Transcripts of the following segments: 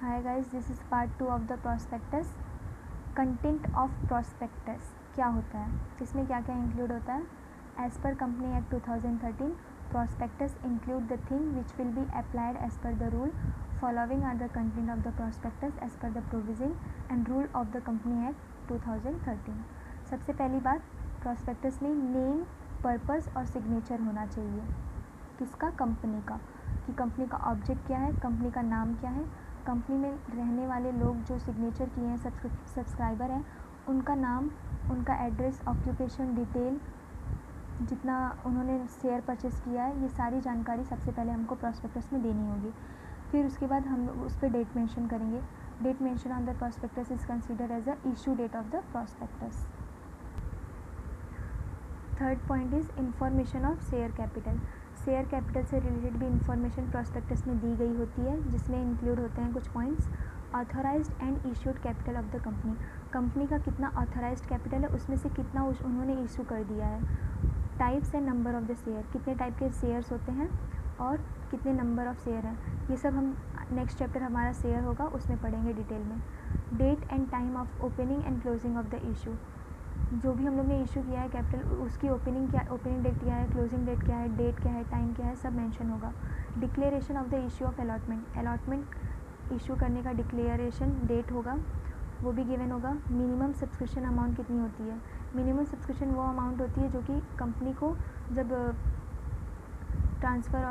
Hi guys, this is part 2 of the prospectus. Content of prospectus क्या होता है, इसमें क्या क्या इंक्लूड होता है। As per company act 2013, prospectus include the thing which will be applied as per the rule following are the content of the prospectus as per the provision and rule of the company act 2013। सबसे पहली बात, prospectus में name, purpose और signature होना चाहिए। किसका? Company का। कि कंपनी का ऑब्जेक्ट क्या है, कंपनी का नाम क्या है, कंपनी में रहने वाले लोग जो सिग्नेचर किए हैं, सब्सक्राइबर हैं, उनका नाम, उनका एड्रेस, ऑक्यूपेशन, डिटेल, जितना उन्होंने शेयर परचेस किया है, ये सारी जानकारी सबसे पहले हमको प्रॉस्पेक्टस में देनी होगी। फिर उसके बाद हम उस पर डेट मेंशन करेंगे। Date mention on the prospectus is consider as the issue date of the prospectus. Third point is information of share capital. शेयर कैपिटल से रिलेटेड भी इंफॉर्मेशन प्रॉस्पेक्टस में दी गई होती है, जिसमें इंक्लूड होते हैं कुछ points. Authorised and issued capital of the company, company का कितना ऑथराइज्ड कैपिटल है, उसमें से कितना उन्होंने इशू कर दिया है। Types and number of the share, कितने टाइप के शेयर्स होते हैं और कितने नंबर ऑफ शेयर हैं, ये सब हम नेक्स्ट चैप्टर हमारा शेयर होगा उसमें पढ़ेंगे डिटेल में। Date and time of opening and closing of the issue, जो भी हम लोग ने इशू किया है कैपिटल, उसकी ओपनिंग डेट क्या है, क्लोजिंग डेट क्या है, डेट क्या है, टाइम क्या है, सब मेंशन होगा। Declaration of the issue of allotment issue करने का डिक्लेरेशन डेट होगा, वो भी गिवन होगा। मिनिमम सब्सक्रिप्शन अमाउंट कितनी होती है, मिनिमम सब्सक्रिप्शन वो अमाउंट होती है जो कि कंपनी को जब ट्रांसफ़र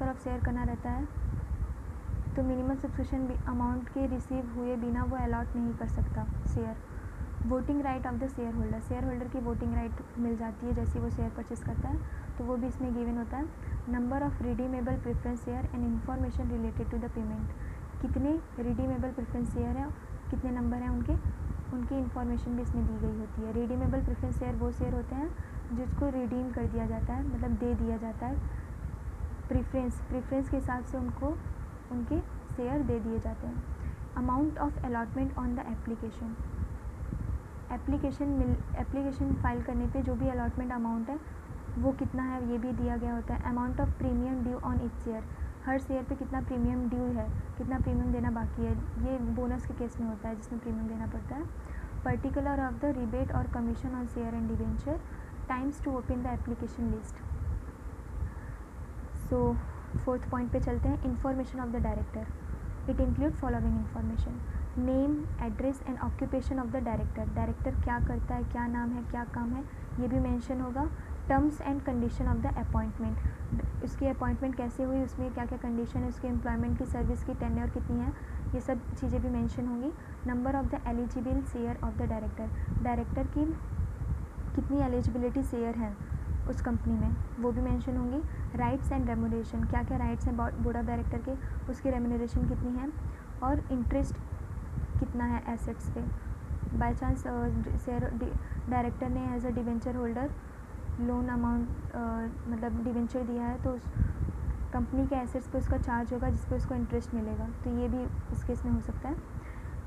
ऑफ शेयर करना रहता है तो मिनिमम सब्सक्रिप्शन अमाउंट के रिसीव हुए बिना वो अलॉट नहीं कर सकता share. Voting right of the share holder, share holder की वोटिंग राइट मिल जाती है जैसे वो शेयर परचेस करता है, तो वो भी इसमें गिवन होता है। Number of redeemable preference share and information related to the payment, कितने रिडीमेबल प्रेफरेंस शेयर हैं, कितने नंबर हैं उनकी इन्फॉर्मेशन भी इसमें दी गई होती है। रिडीमेबल प्रेफरेंस शेयर वो शेयर होते हैं जिसको रिडीम कर दिया जाता है, मतलब दे दिया जाता है, प्रेफरेंस के हिसाब से उनको उनके शेयर दे दिए जाते हैं। Amount of allotment on the application, application file करने पे जो भी अलॉटमेंट अमाउंट है वो कितना है ये भी दिया गया होता है। Amount of premium due on each share, her share पे कितना प्रीमियम ड्यू है, कितना प्रीमियम देना बाकी है, ये बोनस के केस में होता है जिसमें प्रीमियम देना पड़ता है। पर्टिकुलर ऑफ द रिबेट और commission on share and debenture, times to open the application list. So fourth point पे चलते हैं, information of the director. It include following information, name, address and occupation of the director, director क्या करता है, क्या नाम है, क्या काम है, ये भी मेंशन होगा। Terms and condition of the appointment, उसकी अपॉइंटमेंट कैसे हुई, उसमें क्या क्या कंडीशन है, उसके एम्प्लॉयमेंट की, सर्विस की टेन्योर कितनी है, ये सब चीज़ें भी मेंशन होंगी। Number of the eligible share of the director, director की कितनी एलिजिबिलिटी शेयर हैं उस कंपनी में, वो भी मेंशन होंगी। राइट्स एंड रेम्यूनरेशन, क्या क्या राइट्स हैं बोर्ड ऑफ डायरेक्टर के, उसकी रेम्यूनरेशन कितनी है, और इंटरेस्ट कितना है एसेट्स पे। बाय चांस शेयर डायरेक्टर ने as a debenture holder loan amount मतलब डिवेंचर दिया है तो उस कंपनी के एसेट्स पे उसका चार्ज होगा जिस पे उसको इंटरेस्ट मिलेगा, तो ये भी इस केस में हो सकता है।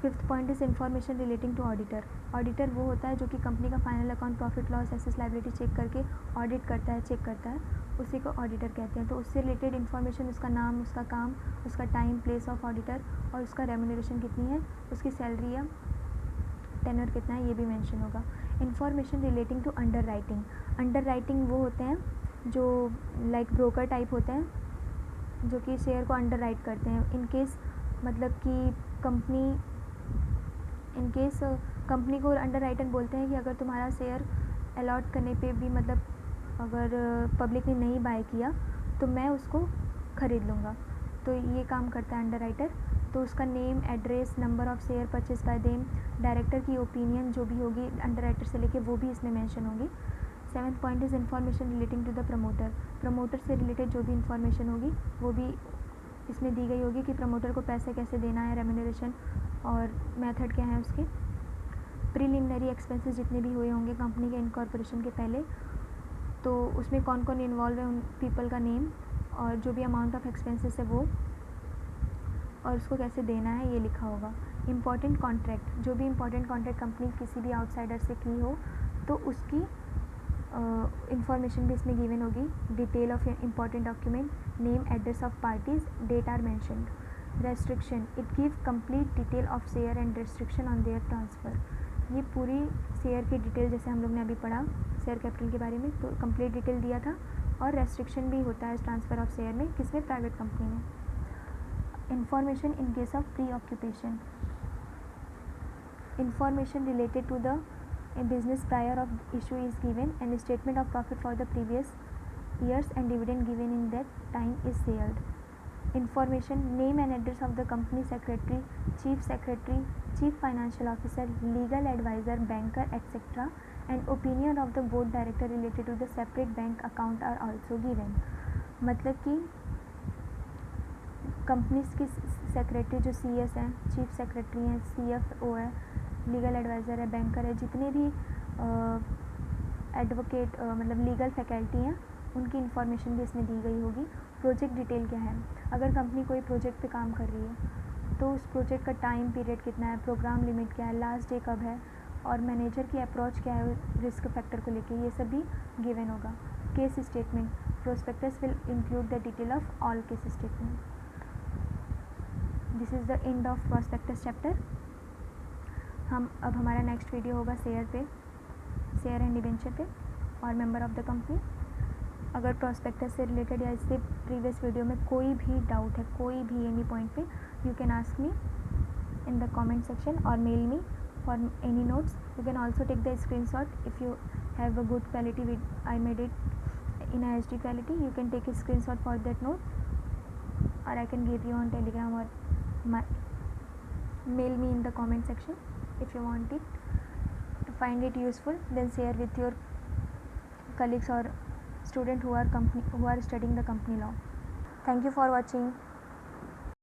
Fifth point is information relating to auditor, auditor वो होता है जो कि कंपनी का final account, profit loss, assets liability check करके ऑडिट करता है, चेक करता है, उसी को ऑडिटर कहते हैं। तो उससे रिलेटेड इन्फॉर्मेशन, उसका नाम, उसका काम, उसका टाइम, प्लेस ऑफ ऑडिटर और उसका रेम्यूनरेशन कितनी है, उसकी सैलरी या टेन्योर कितना है, ये भी मेंशन होगा। Information relating to underwriting, underwriting वो होते हैं जो लाइक ब्रोकर टाइप होते हैं जो कि शेयर को अंडर राइट करते हैं। इन केस मतलब कि कंपनी को अंडर राइटर बोलते हैं कि अगर तुम्हारा शेयर अलॉट करने पे भी मतलब अगर पब्लिक ने नहीं बाय किया तो मैं उसको ख़रीद लूँगा, तो ये काम करता है अंडर राइटर। तो उसका name, address, number of share purchase by them, director की ओपिनियन जो भी होगी अंडर राइटर से लेके वो भी इसमें मेंशन होगी। Seventh point is information relating to the promoter, promoter से रिलेटेड जो भी इन्फॉर्मेशन होगी वो भी इसमें दी गई होगी कि प्रमोटर को पैसे कैसे देना है, रेम्यूनरेशन और मेथड क्या है उसके। प्रीलिमिनरी एक्सपेंसेस जितने भी हुए होंगे कंपनी के इनकॉर्पोरेशन के पहले, तो उसमें कौन कौन इन्वॉल्व है, उन पीपल का नेम और जो भी अमाउंट ऑफ एक्सपेंसेस है वो, और उसको कैसे देना है ये लिखा होगा। इम्पॉर्टेंट कॉन्ट्रैक्ट, जो भी इम्पॉर्टेंट कॉन्ट्रैक्ट कंपनी किसी भी आउटसाइडर से की हो तो उसकी इंफॉर्मेशन भी इसमें गिवन होगी। Detail of important document, name, address of parties, date are mentioned. Restriction, it give complete detail of share and restriction on their transfer. ये पूरी शेयर की डिटेल, जैसे हम लोग ने अभी पढ़ा शेयर कैपिटल के बारे में, तो कंप्लीट डिटेल दिया था। और रेस्ट्रिक्शन भी होता है ट्रांसफ़र ऑफ शेयर में, किसमें, प्राइवेट कंपनी में। Information in case of preoccupation, information related to the business prior of issue is given and statement of profit for the previous years and dividend given in that time is shared. Information, name and address of the company secretary, chief financial officer, legal advisor, banker, etc. and opinion of the board director related to the separate bank account are also given. मतलब कि companies की secretary जो CS हैं, chief secretary हैं, CFO है, legal adviser है, banker है, जितने भी एडवोकेट मतलब लीगल फैकल्टी हैं, उनकी इन्फॉर्मेशन भी इसमें दी गई होगी। प्रोजेक्ट डिटेल क्या है, अगर कंपनी कोई प्रोजेक्ट पे काम कर रही है तो उस प्रोजेक्ट का टाइम पीरियड कितना है, प्रोग्राम लिमिट क्या है, लास्ट डे कब है, और मैनेजर की अप्रोच क्या है रिस्क फैक्टर को लेके, ये सब भी गिवन होगा। Case statement, prospectus will include the detail of all case statement. This is the end of prospectus chapter. अब हमारा नेक्स्ट वीडियो होगा शेयर पे, शेयर एंड डिबेंचर पे और मेंबर ऑफ द कंपनी। अगर प्रोस्पेक्टस से रिलेटेड या इससे प्रीवियस वीडियो में कोई भी डाउट है, कोई भी एनी पॉइंट पे, you can ask me in the comment section और mail me for any notes. You can also take the screenshot if you have a good quality with I made it in a HD quality. You can take a screenshot for that note or I can give you on Telegram or mail me in the comment section if you want it. To find it useful, then share with your colleagues or students who are studying the company law. Thank you for watching.